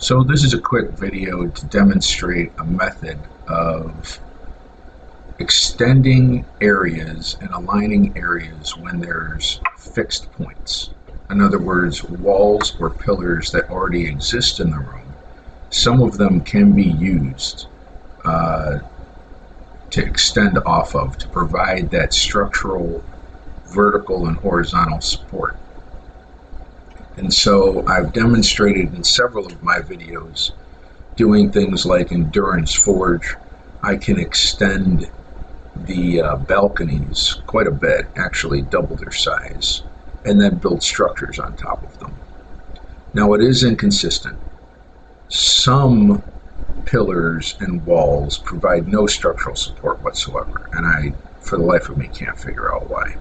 So this is a quick video to demonstrate a method of extending areas and aligning areas when there's fixed points. In other words, walls or pillars that already exist in the room. Some of them can be used to extend off of to provide that structural, vertical, and horizontal support. And so I've demonstrated in several of my videos doing things like Endurance Forge. I can extend the balconies quite a bit, actually double their size, and then build structures on top of them. Now it is inconsistent. Some pillars and walls provide no structural support whatsoever, and I, for the life of me, can't figure out why.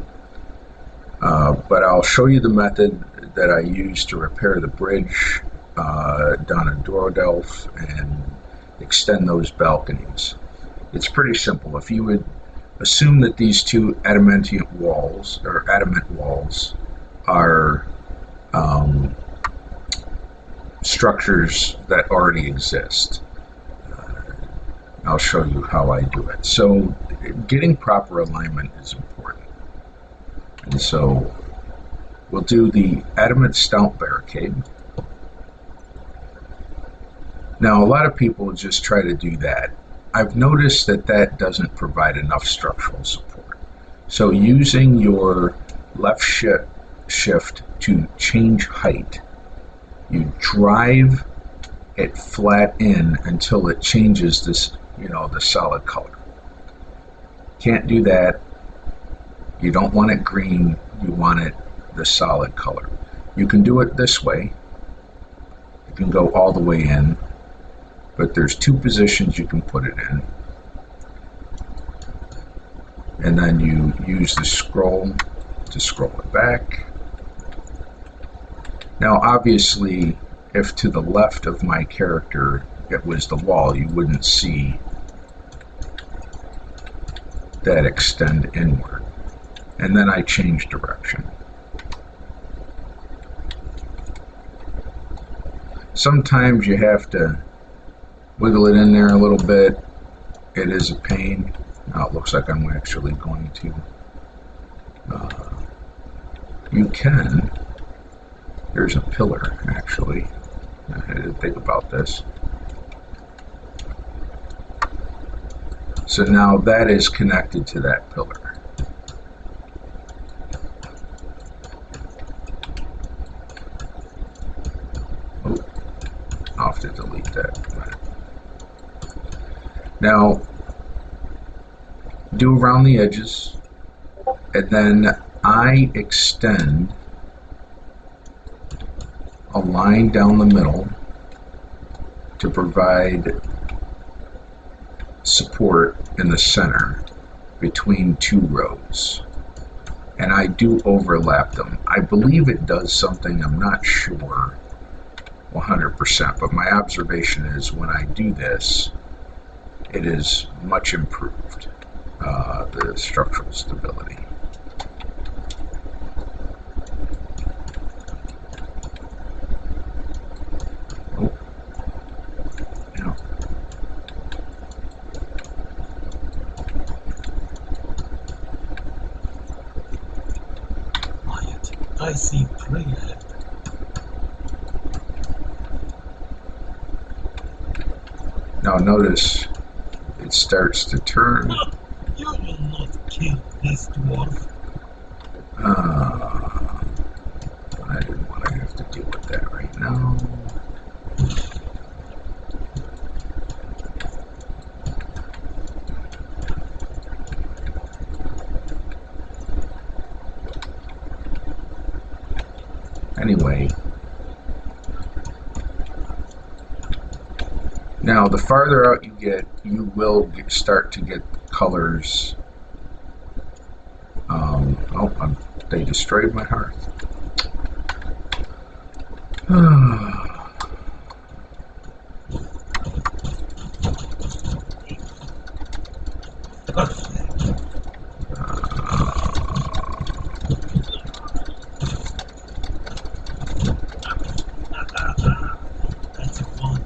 But I'll show you the method that I use to repair the bridge down in Dorodelf and extend those balconies. It's pretty simple. If you would assume that these two adamant walls are structures that already exist, I'll show you how I do it. So getting proper alignment is important. And so we'll do the adamant stout barricade. Now a lot of people just try to do that. I've noticed that that doesn't provide enough structural support. So using your left shift to change height, you drive it flat in until it changes this, the solid color. Can't do that. You don't want it green, you want it the solid color. You can do it this way. You can go all the way in, but there's two positions you can put it in. And then you use the scroll to scroll it back. Now obviously, if to the left of my character it was the wall, you wouldn't see that extend inward. And then I change direction. Sometimes you have to wiggle it in there a little bit. It is a pain. Now it looks like I'm actually going to. You can. There's a pillar, actually. I didn't think about this. So now that is connected to that pillar. I'll have to delete that. Now, do around the edges, and then I extend a line down the middle to provide support in the center between two rows. And I do overlap them. I believe it does something, I'm not sure 100%, but my observation is when I do this, it is much improved, the structural stability. Oh, yeah. I see prayer. Now notice it starts to turn. No, you will not kill this dwarf. I didn't want to have to deal with that right now. Anyway. Now, the farther out you get, you will start to get colors. They destroyed my hearth. That's one.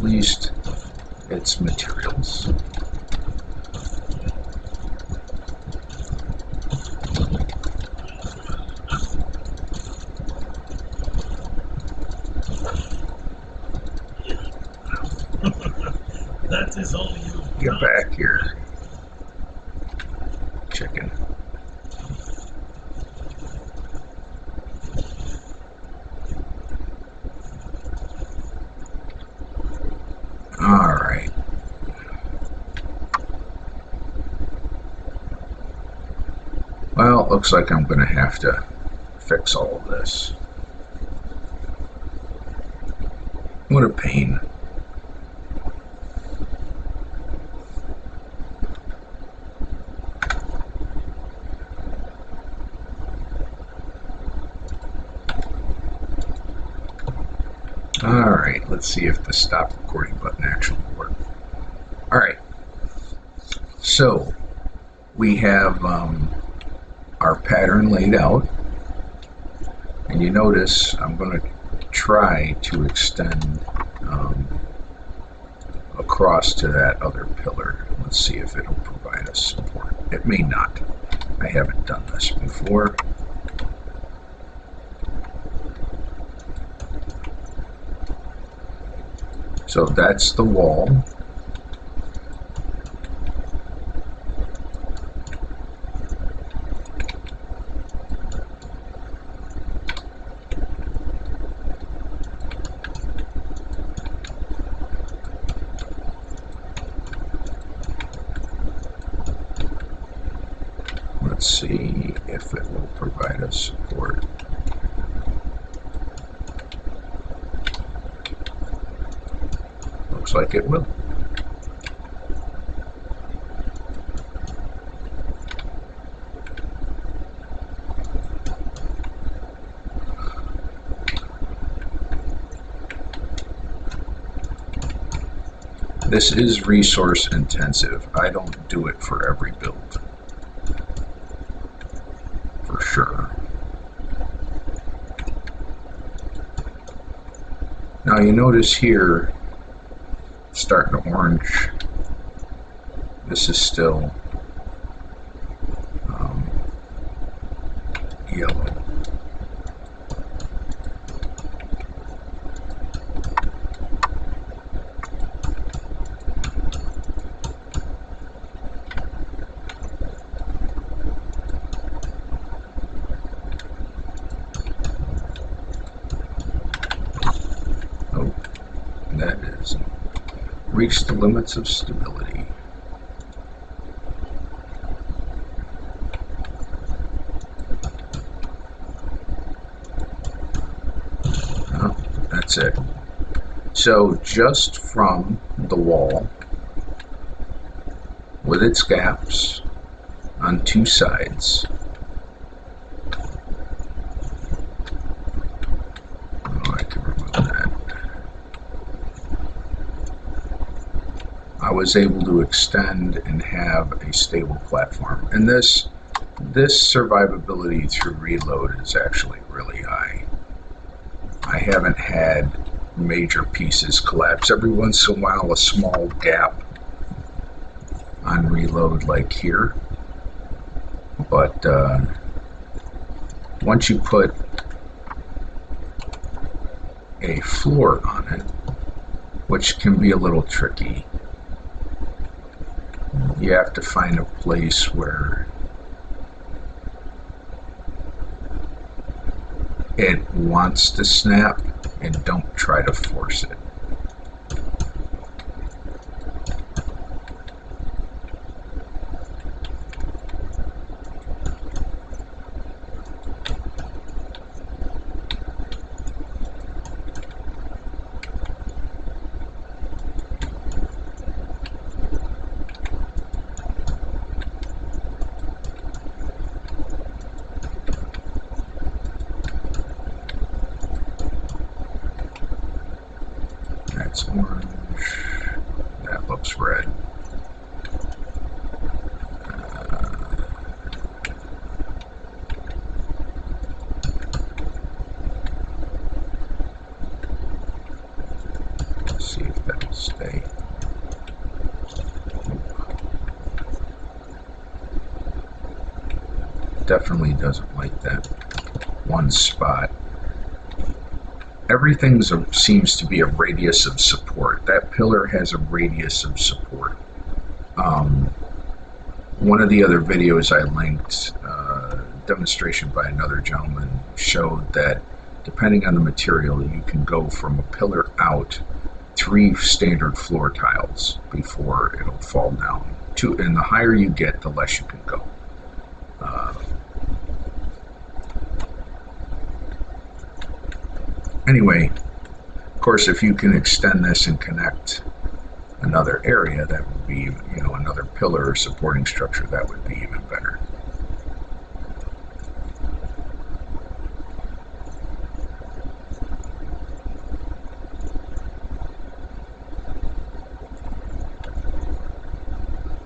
at least its materials. That is all you Get back here, chicken. All right. Well, it looks like I'm going to have to fix all of this. What a pain. Alright, let's see if the stop recording button actually worked. Alright, so we have our pattern laid out, and you notice I'm going to try to extend across to that other pillar. Let's see if it'll provide us support. It may not. I haven't done this before. So that's the wall. Let's see if it will provide us support. Looks like it will. This is resource intensive. I don't do it for every build, for sure. Now you notice here, starting to orange. This is still yellow. Oh, that is reached the limits of stability. Oh, that's it. So just from the wall, with its gaps on two sides, I was able to extend and have a stable platform. And this survivability through reload is actually really high. I haven't had major pieces collapse. Every once in a while, a small gap on reload like here. But once you put a floor on it, which can be a little tricky, you have to find a place where it wants to snap and don't try to force it. That's orange. That looks red. Let's see if that will definitely doesn't like that one spot. Everything seems to be a radius of support. That pillar has a radius of support. One of the other videos I linked, demonstration by another gentleman, showed that depending on the material, you can go from a pillar out 3 standard floor tiles before it'll fall down. And the higher you get, the less you can go. Anyway, of course, if you can extend this and connect another area, that would be, another pillar or supporting structure, that would be even better.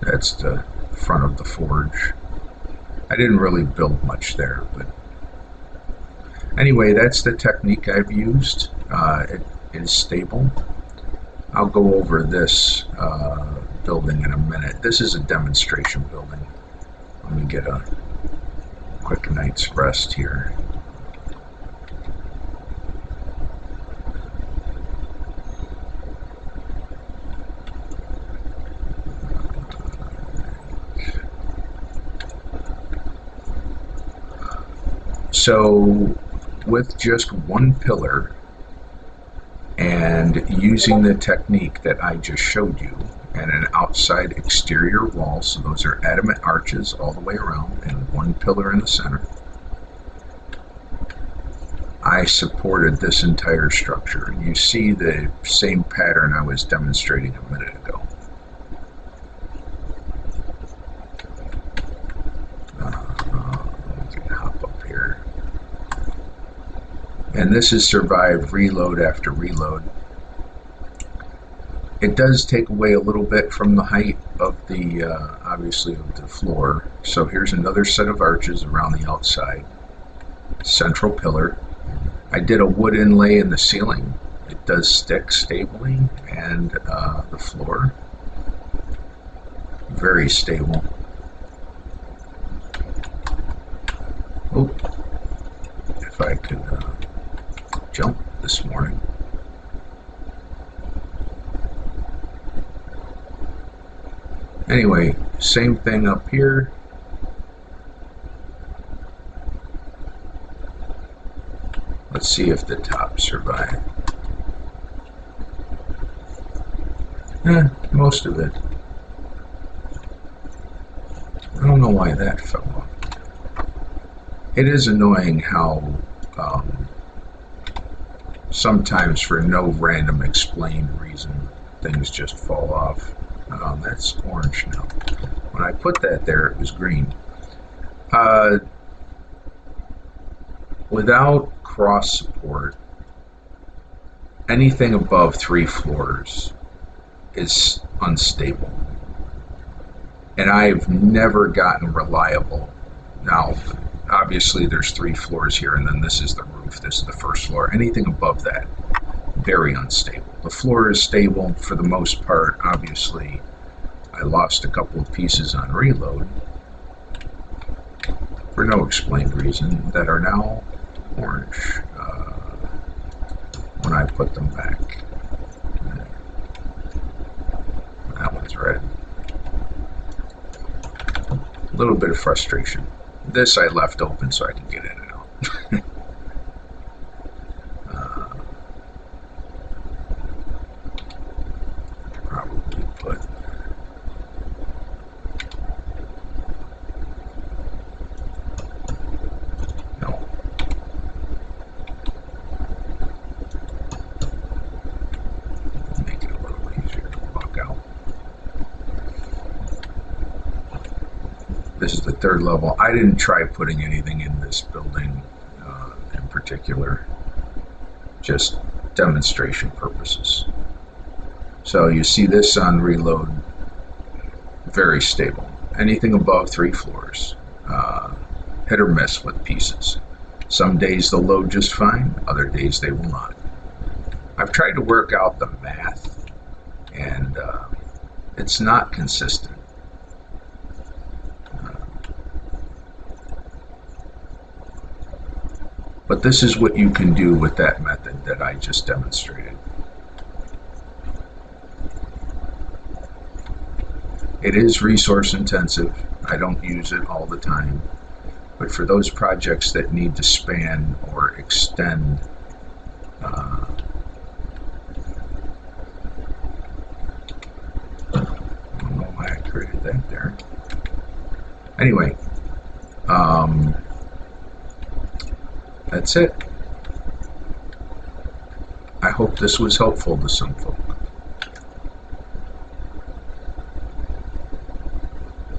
That's the front of the forge. I didn't really build much there, but anyway, that's the technique I've used. It is stable. I'll go over this building in a minute. This is a demonstration building. Let me get a quick night's rest here. So with just one pillar and using the technique that I just showed you, and an outside exterior wall, so those are adamant arches all the way around and one pillar in the center, I supported this entire structure. You see the same pattern I was demonstrating a minute ago. We can hop up here. And this has survived reload after reload. It does take away a little bit from the height of the, obviously, of the floor. So here's another set of arches around the outside. Central pillar. I did a wood inlay in the ceiling. It does stick stably, and the floor, very stable. Oh, if I could jump this morning. Anyway, same thing up here. Let's see if the top survive. Most of it. I don't know why that fell off. It is annoying how sometimes for no random explained reason things just fall off. That's orange now. When I put that there, it was green. Without cross support, anything above 3 floors is unstable. And I've never gotten reliable. Now, obviously there's 3 floors here, and then this is the roof. This is the first floor. Anything above that, very unstable. The floor is stable for the most part. Obviously, I lost a couple of pieces on reload for no explained reason that are now orange when I put them back. That one's red. A little bit of frustration. This I left open so I can get in and out. Probably put make it a little easier to walk out. This is the 3rd level. I didn't try putting anything in this building in particular, just demonstration purposes. So you see this on reload, very stable. Anything above 3 floors, hit or miss with pieces. Some days they'll load just fine, other days they will not. I've tried to work out the math, and it's not consistent. this is what you can do with that method that I just demonstrated. It is resource intensive. I don't use it all the time. But for those projects that need to span or extend I don't know why I created that there. Anyway, that's it. I hope this was helpful to some folks.